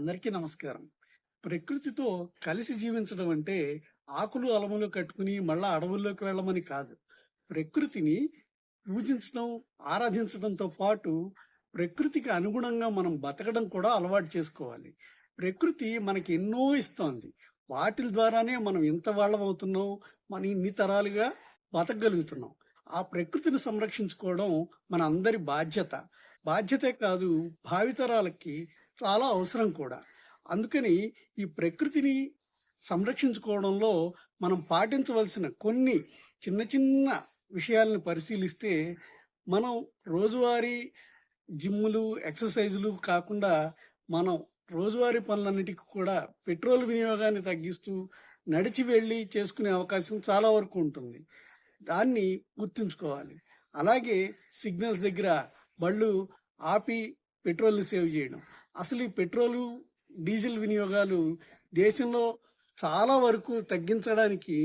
అందరికీ నమస్కారం. ప్రకృతితో కలిసి జీవించడం అంటే ఆకులు అలములు కట్టుకుని మళ్ళా అడవుల్లోకి వెళ్ళమని కాదు. ప్రకృతిని పూజించడం, ఆరాధించడంతో పాటు ప్రకృతికి అనుగుణంగా మనం బతకడం కూడా అలవాటు చేసుకోవాలి. ప్రకృతి మనకి ఎన్నో ఇస్తోంది. వాటిల ద్వారానే మనం ఇంత వాళ్ళం అవుతున్నాం. మనం ఇన్ని తరాలుగా బతకగలుగుతున్నాం. ఆ ప్రకృతిని సంరక్షించుకోవడం మన అందరి బాధ్యత. బాధ్యతే కాదు, భావితరాలకి చాలా అవసరం కూడా. అందుకని ఈ ప్రకృతిని సంరక్షించుకోవడంలో మనం పాటించవలసిన కొన్ని చిన్న చిన్న విషయాలను పరిశీలిస్తే, మనం రోజువారీ జిమ్ములు, ఎక్సర్సైజులు కాకుండా మనం రోజువారీ పనులన్నిటికీ కూడా పెట్రోల్ వినియోగాన్ని తగ్గిస్తూ నడిచి వెళ్ళి చేసుకునే అవకాశం చాలా వరకు ఉంటుంది. దాన్ని గుర్తుంచుకోవాలి. అలాగే సిగ్నల్స్ దగ్గర బళ్ళు ఆపి పెట్రోల్ని సేవ్ చేయడం. అసలు ఈ పెట్రోలు, డీజిల్ వినియోగాలు దేశంలో చాలా వరకు తగ్గించడానికి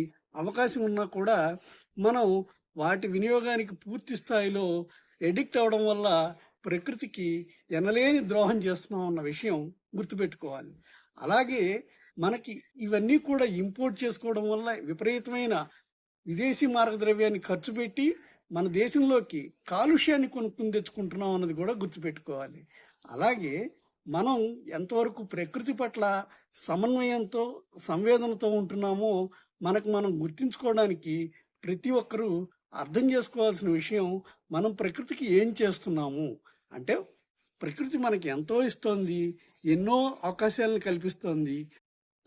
అవకాశం ఉన్నా కూడా మనం వాటి వినియోగానికి పూర్తి స్థాయిలో ఎడిక్ట్ అవడం వల్ల ప్రకృతికి ఎనలేని ద్రోహం చేస్తున్నాం అన్న విషయం గుర్తుపెట్టుకోవాలి. అలాగే మనకి ఇవన్నీ కూడా ఇంపోర్ట్ చేసుకోవడం వల్ల విపరీతమైన విదేశీ మార్గద్రవ్యాన్ని ఖర్చు పెట్టి మన దేశంలోకి కాలుష్యాన్ని కొనుక్కుని తెచ్చుకుంటున్నాం అన్నది కూడా గుర్తుపెట్టుకోవాలి. అలాగే మనం ఎంతవరకు ప్రకృతి పట్ల సమన్వయంతో, సంవేదనతో ఉంటున్నామో మనకు మనం గుర్తించుకోవడానికి ప్రతి ఒక్కరూ అర్థం చేసుకోవాల్సిన విషయం, మనం ప్రకృతికి ఏం చేస్తున్నాము అంటే, ప్రకృతి మనకి ఎంతో ఇస్తోంది, ఎన్నో అవకాశాలను కల్పిస్తోంది.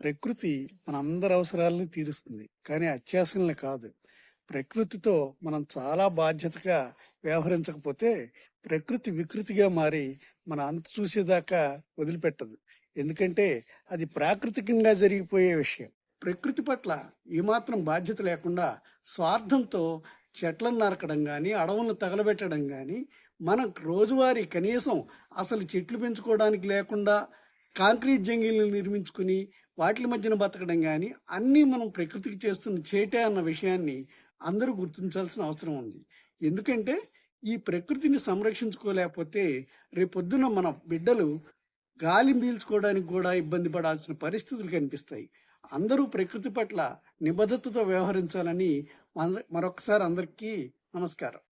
ప్రకృతి మన అందరి అవసరాలను తీరుస్తుంది, కానీ అత్యాశల్ని కాదు. ప్రకృతితో మనం చాలా బాధ్యతగా వ్యవహరించకపోతే ప్రకృతి వికృతిగా మారి మన అంత చూసేదాకా వదిలిపెట్టదు. ఎందుకంటే అది ప్రాకృతికంగా జరిగిపోయే విషయం. ప్రకృతి పట్ల ఏమాత్రం బాధ్యత లేకుండా స్వార్థంతో చెట్లను నరకడం కానీ, అడవులను తగలబెట్టడం కానీ, మనం రోజువారీ కనీసం అసలు చెట్లు పెంచుకోవడానికి లేకుండా కాంక్రీట్ జంగిల్ని నిర్మించుకుని వాటి మధ్యన బతకడం కానీ, అన్నీ మనం ప్రకృతికి చేస్తున్న చేటే అన్న విషయాన్ని అందరూ గుర్తించాల్సిన అవసరం ఉంది. ఎందుకంటే ఈ ప్రకృతిని సంరక్షించుకోలేకపోతే రేపొద్దున మన బిడ్డలు గాలి పీల్చుకోవడానికి కూడా ఇబ్బంది పడాల్సిన పరిస్థితులు కనిపిస్తాయి. అందరూ ప్రకృతి పట్ల నిబద్ధతతో వ్యవహరించాలని మరొకసారి అందరికీ నమస్కారం.